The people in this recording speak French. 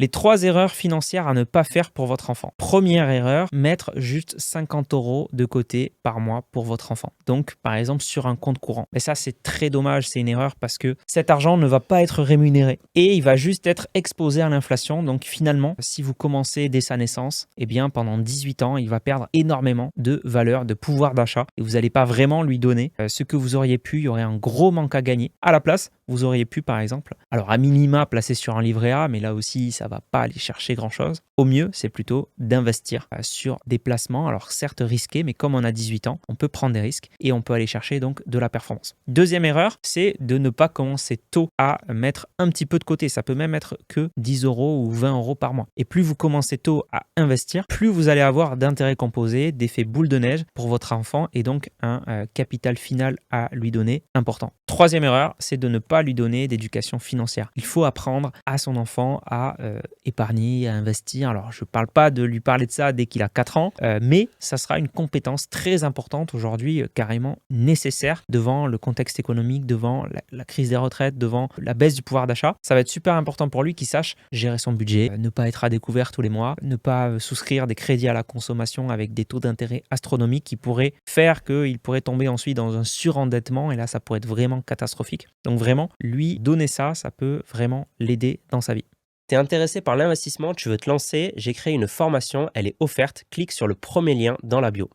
Les 3 erreurs financières à ne pas faire pour votre enfant. Première erreur, mettre juste 50 € de côté par mois pour votre enfant. Donc, par exemple, sur un compte courant. Mais ça, c'est très dommage, c'est une erreur parce que cet argent ne va pas être rémunéré et il va juste être exposé à l'inflation. Donc, finalement, si vous commencez dès sa naissance, eh bien, pendant 18 ans, il va perdre énormément de valeur, de pouvoir d'achat et vous n'allez pas vraiment lui donner ce que vous auriez pu. Il y aurait un gros manque à gagner. À la place, vous auriez pu, par exemple, alors à minima, placer sur un livret A, mais là aussi, ça ne va pas aller chercher grand-chose. Au mieux, c'est plutôt d'investir sur des placements, alors certes risqués, mais comme on a 18 ans, on peut prendre des risques et on peut aller chercher donc de la performance. Deuxième erreur, c'est de ne pas commencer tôt à mettre un petit peu de côté. Ça peut même être que 10 € ou 20 € par mois. Et plus vous commencez tôt à investir, plus vous allez avoir d'intérêts composés, d'effets boule de neige pour votre enfant et donc un capital final à lui donner important. Troisième erreur, c'est de ne pas lui donner d'éducation financière. Il faut apprendre à son enfant à épargner, à investir. Alors, je ne parle pas de lui parler de ça dès qu'il a 4 ans, mais ça sera une compétence très importante aujourd'hui, carrément nécessaire devant le contexte économique, devant la crise des retraites, devant la baisse du pouvoir d'achat. Ça va être super important pour lui qu'il sache gérer son budget, ne pas être à découvert tous les mois, ne pas souscrire des crédits à la consommation avec des taux d'intérêt astronomiques qui pourraient faire qu'il pourrait tomber ensuite dans un surendettement et là, ça pourrait être vraiment catastrophique. Donc vraiment, lui donner ça, ça peut vraiment l'aider dans sa vie. T'es intéressé par l'investissement, tu veux te lancer, j'ai créé une formation, elle est offerte, clique sur le premier lien dans la bio.